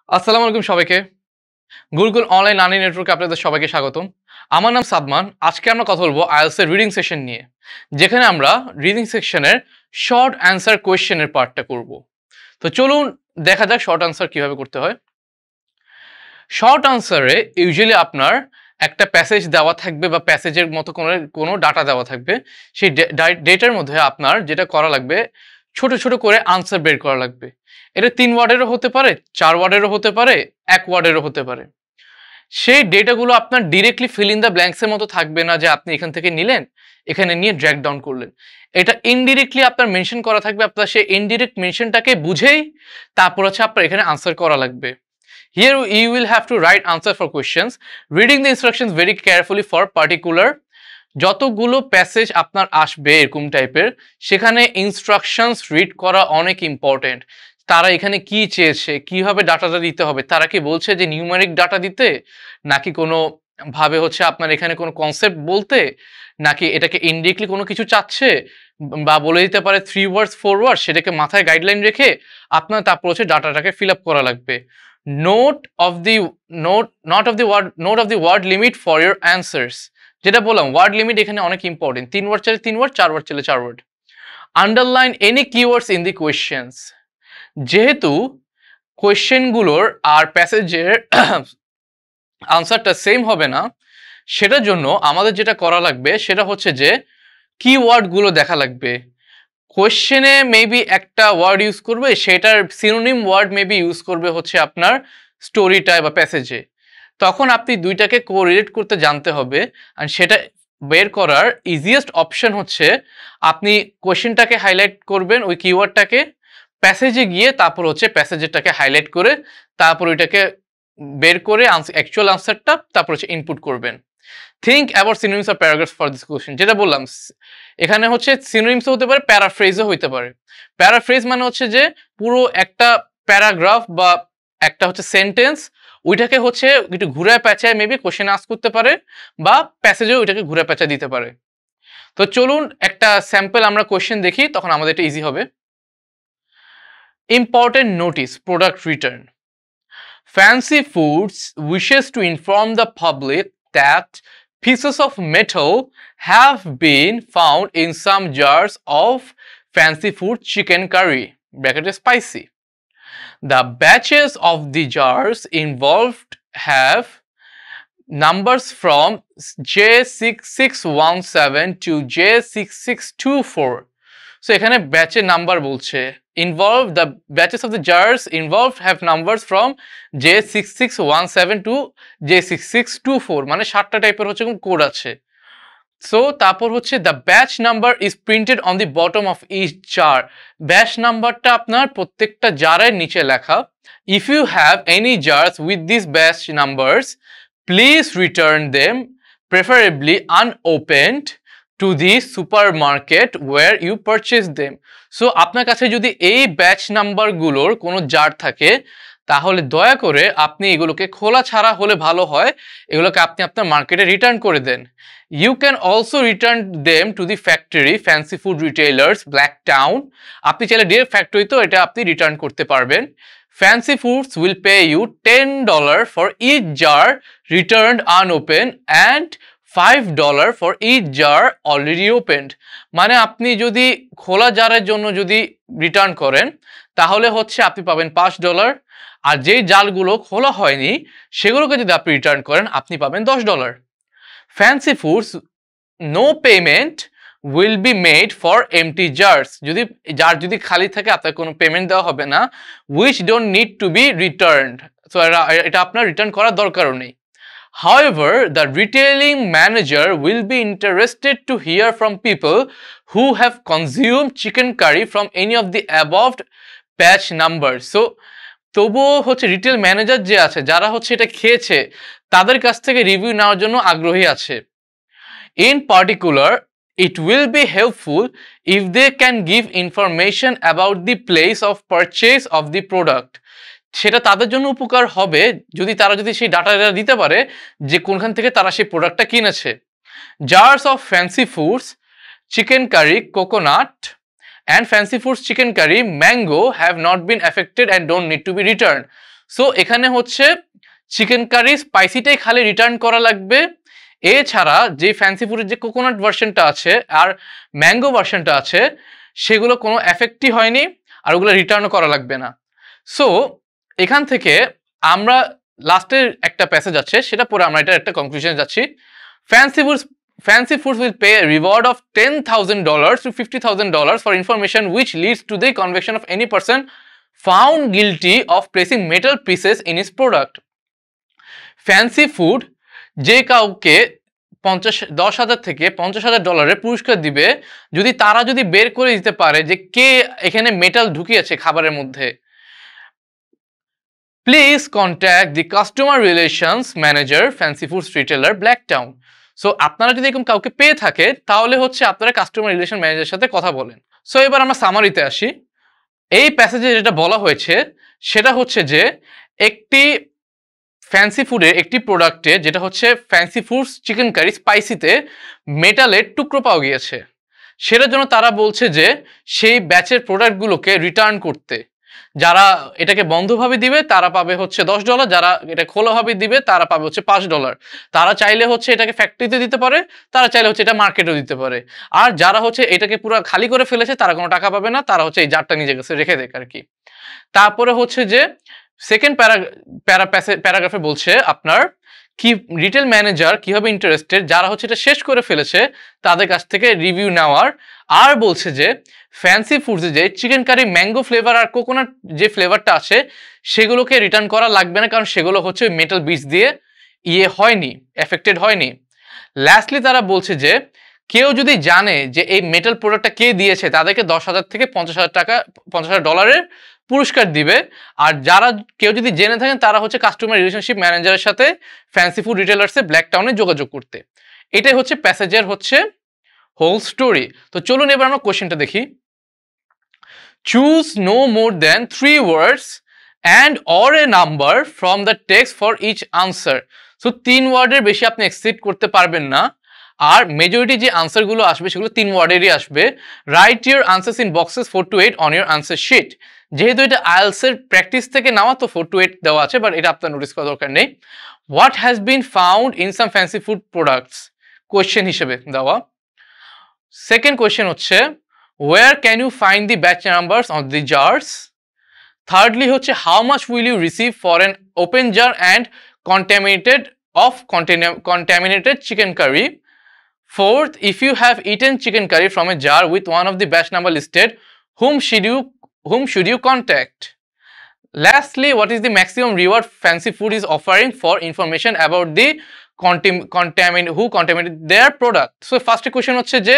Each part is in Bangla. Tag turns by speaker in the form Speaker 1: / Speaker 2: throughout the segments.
Speaker 1: আসসালামু আলাইকুম সবাইকে। গুরুকুল অনলাইন লার্নিং নেটওয়ার্কে আপনাদের সবাইকে স্বাগতম। আমার নাম সাদমান। আজকে আমরা কথা বলবো IELTS এর রিডিং সেশন নিয়ে। যেখানে আমরা রিডিং সেকশনের শর্ট অ্যান্সার কোয়েশ্চেনের পার্টটা করব। তো চলুন দেখা যাক শর্ট অ্যান্সার কিভাবে করতে হয়। শর্ট অ্যান্সারে ইউজুয়ালি আপনার একটা প্যাসেজ দেওয়া থাকবে বা প্যাসেজের মতো কোনো ডাটা দেওয়া থাকবে। সেই ডেটার মধ্যে আপনার যেটা করা লাগবে ছোট ছোট করে আনসার বের করা লাগবে। এটা 3 ওয়ার্ডেরও হতে পারে, 4 ওয়ার্ডেরও হতে পারে, 1 ওয়ার্ডেরও হতে পারে। সেই ডেটাগুলো আপনার ডিরেক্টলি ফিল ইন দ্য ব্ল্যাঙ্কসের মতো থাকবে না যে আপনি এখান থেকে নিলেন, এখানে নিয়ে ড্র্যাগ ডাউন করলেন। এটা ইনডিরেক্টলি আপনার মেনশন করা থাকবে, আপনার সেই ইনডিরেক্ট মেনশনটাকে বুঝেই তারপর হচ্ছে আপনার এখানে আনসার করা লাগবে। Here you will have to write answer for questions, reading the instructions very carefully for particular যতগুলো প্যাসেজ আপনার আসবে এরকম টাইপের, সেখানে ইনস্ট্রাকশনস রিড করা অনেক ইম্পর্টেন্ট। তারা এখানে কি চেয়েছে, কিভাবে ডাটাটা দিতে হবে, তারা কি বলছে যে নিউমেরিক ডাটা দিতে, নাকি কোনো ভাবে হচ্ছে আপনার এখানে কোনো কনসেপ্ট বলতে, নাকি এটাকে ইনডিরেক্টলি কোনো কিছু চাচ্ছে, বা বলে দিতে পারে 3 ওয়ার্ডস 4 ওয়ার্ডস, সেটাকে মাথায় গাইডলাইন রেখে আপনার তারপর হচ্ছে ডাটাটাকে ফিল আপ করা লাগবে। Note of the word limit for your answers. যেটা বললাম, ওয়ার্ড লিমিট এখানে অনেক ইম্পর্টেন্ট। 3 ওয়ার্ড চাইলে 3 ওয়ার্ড, 4 ওয়ার্ড চাইলে 4 word. Underline any keywords in the questions. যেহেতু কোয়েশ্চেনগুলোর আর প্যাসেজের আনসারটা সেম হবে না, সেটার জন্য আমাদের যেটা করা লাগবে সেটা হচ্ছে যে কিওয়ার্ডগুলো দেখা লাগবে। কোয়েশ্চেনে মেবি একটা ওয়ার্ড ইউজ করবে, সেটার সিনোনিম ওয়ার্ড মেবি ইউজ করবে হচ্ছে আপনার স্টোরিটায় বা প্যাসেজে। তখন আপনি দুইটাকে কোরিলেট করতে জানতে হবে। আর সেটা বের করার ইজিয়েস্ট অপশন হচ্ছে আপনি কোয়েশ্চেনটাকে হাইলাইট করবেন, ওই কিওয়ার্ডটাকে, প্যাসেজে গিয়ে তারপর হচ্ছে প্যাসেজেরটাকে হাইলাইট করে তারপর ওইটাকে বের করে অ্যাকচুয়াল আনসারটা তারপর হচ্ছে ইনপুট করবেন। Think about synonyms or paragraphs for this question. যেটা বললাম, এখানে হচ্ছে সিনোনিমসও হতে পারে, প্যারাফ্রেজও হতে পারে। প্যারাফ্রেজ মানে হচ্ছে যে পুরো একটা প্যারাগ্রাফ বা একটা হচ্ছে সেন্টেন্স, ওইটাকে হচ্ছে একটু ঘুরে পেঁচায় মেবি কোশ্চেন আস্ক করতে পারে, বা প্যাসেজেও ওইটাকে ঘুরে পেঁচা দিতে পারে। তো চলুন একটা স্যাম্পল আমরা কোশ্চেন দেখি, তখন আমাদের এটা ইজি হবে। Important notice, product return. Fancy Foods wishes to inform the public that pieces of metal have been found in some jars of fancy food chicken curry, bracketed spicy. The batches of the jars involved have numbers from J6617 to J6624. So এখানে ব্যাচের নাম্বার বলছে। Involved, the batches of the jars involved have numbers from J6617 to J6624, মানে 7টা টাইপের হচ্ছে কোড আছে। সো তারপর হচ্ছে the batch number is printed on the bottom of each jar. Batch নাম্বারটা আপনার প্রত্যেকটা জারের নিচে লেখা। If you have any jars with these batch numbers, please return them, preferably unopened, to the supermarket where you purchase them. So আপনার কাছে যদি এই ব্যাচ নাম্বারগুলোর কোনো জার থাকে, তাহলে দয়া করে আপনি এগুলোকে খোলা ছাড়া হলে ভালো হয়, এগুলোকে আপনি আপনার মার্কেটে রিটার্ন করে দেন। You can also return them to the factory, fancy food retailers, Black Town. আপনি চাইলে ডিরেক্ট ফ্যাক্টরিতেও এটা আপনি রিটার্ন করতে পারবেন। Fancy Foods will pay you $10 for each jar returned unopened and $5 for each jar already opened. মানে আপনি যদি খোলা জারের জন্য যদি রিটার্ন করেন, তাহলে হচ্ছে আপনি পাবেন $5, আর যেই জারগুলো খোলা হয়নি সেগুলোকে যদি আপনি রিটার্ন করেন আপনি পাবেন $10. Fancy Foods, no payment will be made for empty jars. যদি জার যদি খালি থাকে আপনার কোনো পেমেন্ট দেওয়া হবে না, which don't need to be returned. So এটা আপনার রিটার্ন করার দরকারও নেই। However, the retailing manager will be interested to hear from people who have consumed chicken curry from any of the above batch numbers. So তবুও হচ্ছে রিটেল ম্যানেজার যে আছে, যারা হচ্ছে এটা খেয়েছে, তাদের কাছ থেকে রিভিউ নেওয়ার জন্য আগ্রহী আছে। In particular, it will be helpful if they can give information about the place of purchase of the product. সেটা তাদের জন্য উপকার হবে যদি তারা সেই ডাটাটা দিতে পারে যে কোনখান থেকে তারা সেই প্রোডাক্টটা কিনেছে। Jars of Fancy Foods chicken curry coconut and Fancy Foods chicken curry mango have not been affected and don't need to be returned. So এখানে হচ্ছে চিকেন কারি স্পাইসিটাই খালি রিটার্ন করা লাগবে। এছাড়া যে ফ্যান্সি ফুডের যে কোকোনাট ভার্সনটা আছে আর ম্যাঙ্গো ভার্সনটা আছে সেগুলো কোনো এফেক্টই হয়নি, আর ওগুলো রিটার্নও করা লাগবে না। সো এখান থেকে আমরা লাস্টের একটা প্যাসেজ আছে সেটা পরে আমরা এটা একটা কনক্লুশনে যাচ্ছি। Fancy foods will pay a reward of $10,000 to $50,000 for information which leads to the conviction of any person found guilty of placing metal pieces in his product. Fancy food যে কাউকে 10,000 থেকে $50,000 পুরস্কার দিবে যদি তারা যদি বের করে দিতে পারে যে কে এখানে মেটাল ঢুকিয়েছে খাবারের মধ্যে। Please contact the customer relations manager, Fancy Foods retailer, Blacktown. So আপনারা যদি এরকম কাউকে পেয়ে থাকে তাহলে হচ্ছে আপনারা কাস্টমার রিলেশন ম্যানেজারের সাথে কথা বলেন। সো এবার আমরা সামারিতে আসি। এই প্যাসেজে যেটা বলা হয়েছে সেটা হচ্ছে যে একটি ফ্যান্সি ফুডের একটি প্রোডাক্টে যেটা হচ্ছে ফ্যান্সি ফুডস চিকেন কারি স্পাইসিতে মেটালের টুকরো পাওয়া গিয়েছে, সেটার জন্য তারা বলছে যে সেই ব্যাচের প্রোডাক্টগুলোকে রিটার্ন করতে। যারা এটাকে বন্ধভাবে দিবে তারা পাবে হচ্ছে $10, যারা এটা খোলাভাবে দিবে তারা পাবে হচ্ছে $5। তারা চাইলে হচ্ছে এটাকে ফ্যাক্টরিতে দিতে পারে, তারা চাইলে হচ্ছে এটা মার্কেটেও দিতে পারে। আর যারা হচ্ছে এটাকে পুরো খালি করে ফেলেছে তারা কোনো টাকা পাবে না, তারা হচ্ছে এই জারটা নিজের কাছে রেখে দেয় আর কি। তারপরে হচ্ছে যে সেকেন্ড প্যারাগ্রাফে বলছে আপনার কি রিটেল ম্যানেজার কিভাবে ইন্টারেস্টেড যারা হচ্ছে এটা শেষ করে ফেলেছে তাদের কাছ থেকে রিভিউ নেওয়ার। আর বলছে যে ফ্যান্সি ফুডসে যে চিকেন কারি ম্যাঙ্গো ফ্লেভার আর কোকোনাট যে ফ্লেভারটা আছে সেগুলোকে রিটার্ন করা লাগবে না, কারণ সেগুলো হচ্ছে মেটাল বিটস দিয়ে হয়নি, এফেক্টেড হয়নি। লাস্টলি তারা বলছে যে কেউ যদি জানে যে এই মেটাল প্রোডাক্টটা কে দিয়েছে তাদেরকে $10,000 থেকে $50,000 পুরস্কার দিবে। আর যারা কেউ যদি জেনে থাকেন তারা হচ্ছে কাস্টমার রিলেশনশিপ ম্যানেজারের সাথে ফ্যান্সি ফুড রিটেলার্সে ব্ল্যাকটাউনে যোগাযোগ করতে। এটাই হচ্ছে প্যাসেজের হচ্ছে হোল স্টোরি। তো চলুন এবার আমরা কোশ্চেনটা দেখি। Choose no more than 3 words and or a number from the text for each answer. So 3 ওয়ার্ডের বেশি আপনি এক্সিড করতে পারবেন না, আর মেজরিটি যে আনসারগুলো আসবে সেগুলো 3 ওয়ার্ডেরই আসবে। Write your answers in boxes 4 to 8 on your answer sheet. যেহেতু এটা IELTS এর প্র্যাকটিস থেকে নেওয়া তো 4 to 8 দেওয়া আছে, বাট এটা আপনার নোটিস করার দরকার নেই। What has been found in some fancy food products question হিসেবে দেওয়া। সেকেন্ড কোয়েশ্চেন হচ্ছে where can you find the batch numbers on the jars. Thirdly হচ্ছে how much will you receive for an open jar and contaminated chicken curry. Fourth, if you have eaten chicken curry from a jar with one of the batch number listed, whom should you contact. Lastly, what is the maximum reward Fancy Food is offering for information about the who contaminated their product. So first question হচ্ছে যে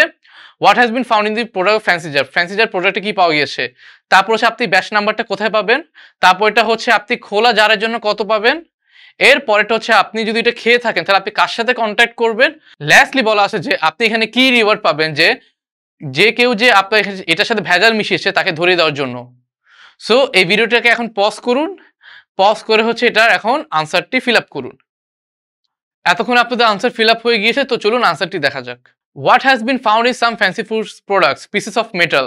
Speaker 1: what has been found in the product of Fancy Jar. Fancy Jar প্রোডাক্টে কি পাওয়া গিয়েছে, তারপর হচ্ছে আপনি ব্যাচ নাম্বারটা কোথায় পাবেন, তারপর এটা হচ্ছে আপনি খোলা জারের জন্য কত পাবেন, এর পরেটা হচ্ছে আপনি যদি এটা খেয়ে থাকেন তাহলে আপনি কার সাথে কন্ট্যাক্ট করবেন। লাস্টলি বলা আছে যে আপনি এখানে কি রিওয়ার্ড পাবেন, যে কেউ যে আপনার এটার সাথে ভেজাল মিশিয়েছে তাকে ধরিয়ে দেওয়ার জন্য। সো এই ভিডিওটাকে এখন পজ করুন, পজ করে হচ্ছে এটার এখন আনসারটি ফিল আপ করুন। এতক্ষণ আপনাদের আনসার ফিল আপ হয়ে গিয়েছে, তো চলুন আনসারটি দেখা যাক। What has been found in some fancy foods products? Pieces of metal.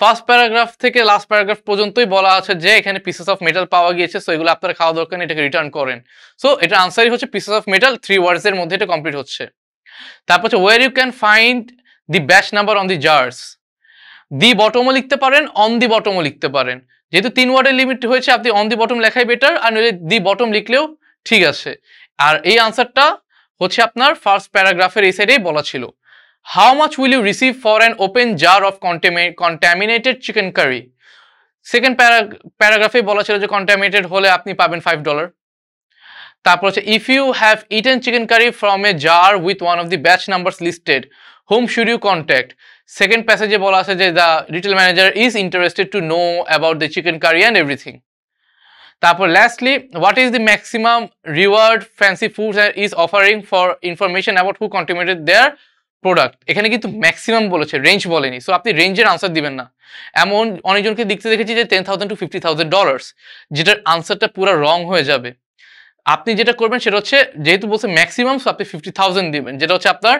Speaker 1: First paragraph থেকে লাস্ট প্যারাগ্রাফ পর্যন্তই বলা আছে যে এখানে পিসেস অফ মেটাল পাওয়া গিয়েছে, সো এগুলো আপনারা খাওয়া দরকার নেই, এটাকে রিটার্ন করেন। সো এটা আনসারই হচ্ছে পিসেস অফ মেটাল, 3 ওয়ার্ডস এর মধ্যে এটা কমপ্লিট হচ্ছে। তারপর হচ্ছে where you can find the batch number on the jars. The বটমও লিখতে পারেন, অন দি বটমও লিখতে পারেন। যেহেতু 3 ওয়ার্ডের লিমিট হয়েছে আপনি অন দি বটম লেখাই বেটার, আর নইলে দি বটম লিখলেও ঠিক আছে। আর এই আনসারটা হচ্ছে আপনার ফার্স্ট প্যারাগ্রাফের এই সাইডেই বলা ছিল। How much will you receive for an open jar of contaminated chicken curry? Second প্যারাগ্রাফে বলা ছিল যে কন্টামিনেটেড হলে আপনি পাবেন $5। তারপর হচ্ছে if you have eaten chicken curry from a jar with one of the batch numbers listed, whom should you contact? Second প্যাসেজে বলা আছে যে the retail manager is interested to know about the chicken curry and everything. তারপর lastly what is the maximum reward Fancy Foods is offering for information about who contaminated their product. এখানে কিন্তু ম্যাক্সিমাম বলেছে, রেঞ্জ বলেনি, সো আপনি রেঞ্জের আনসার দিবেন না। এমন অনেকজনকে দেখতে দেখেছি যে $10,000 to $50,000, যেটার আনসারটা পুরো রং হয়ে যাবে। আপনি যেটা করবেন সেটা হচ্ছে যেহেতু বলছে ম্যাক্সিমাম, সো আপনি 50,000 দিবেন, যেটা হচ্ছে আপনার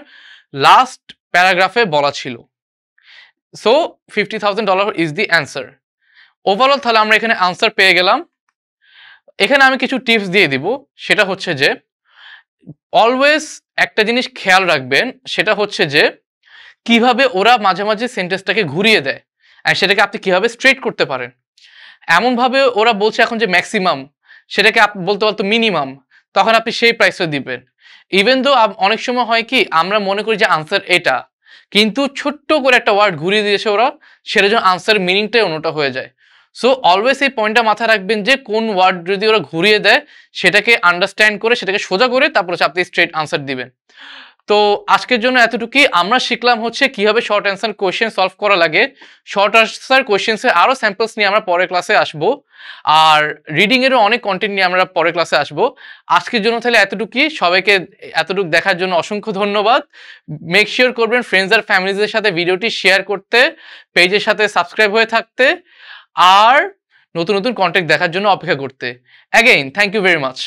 Speaker 1: লাস্ট প্যারাগ্রাফে বলা ছিল। So $50,000 is the answer. Overall তাহলে আমরা এখানে আনসার পেয়ে গেলাম। এখানে আমি কিছু টিপস দিয়ে দিব, সেটা হচ্ছে যে অলওয়েজ একটা জিনিস খেয়াল রাখবেন, সেটা হচ্ছে যে কিভাবে ওরা মাঝে মাঝে সেন্টেন্সটাকে ঘুরিয়ে দেয় আর সেটাকে আপনি কিভাবে স্ট্রেট করতে পারেন। এমনভাবে ওরা বলছে এখন যে ম্যাক্সিমাম, সেটাকে আপনি বলতে বলতে মিনিমাম, তখন আপনি সেই প্রাইসটা দিবেন। ইভেন দো অনেক সময় হয় কি আমরা মনে করি যে আনসার এটা, কিন্তু ছোট্ট করে একটা ওয়ার্ড ঘুরিয়ে দিয়েছে ওরা, সেটা জন্য আনসার মিনিংটাই অন্যটা হয়ে যায়। সো অলওয়েজ এই পয়েন্টটা মাথায় রাখবেন যে কোন ওয়ার্ড যদি ওরা ঘুরিয়ে দেয় সেটাকে আন্ডারস্ট্যান্ড করে সেটাকে সোজা করে তারপর হচ্ছে আপনি স্ট্রেট আনসার দিবেন। তো আজকের জন্য এতটুকুই। আমরা শিখলাম হচ্ছে কিভাবে শর্ট অ্যান্সার কোয়েশ্চেন সলভ করা লাগে। শর্ট অ্যান্সার কোয়েশ্চেন্সের আরও স্যাম্পলস নিয়ে আমরা পরের ক্লাসে আসবো, আর রিডিং এরও অনেক কন্টেন্ট নিয়ে আমরা পরের ক্লাসে আসবো। আজকের জন্য তাহলে এতটুকুই। সবাইকে এতটুকু দেখার জন্য অসংখ্য ধন্যবাদ। মেক শিওর করবেন ফ্রেন্ডস আর ফ্যামিলিজের সাথে ভিডিওটি শেয়ার করতে, পেজের সাথে সাবস্ক্রাইব হয়ে থাকতে, আর নতুন নতুন কন্টেন্ট দেখার জন্য অপেক্ষা করতে। Again thank you very much.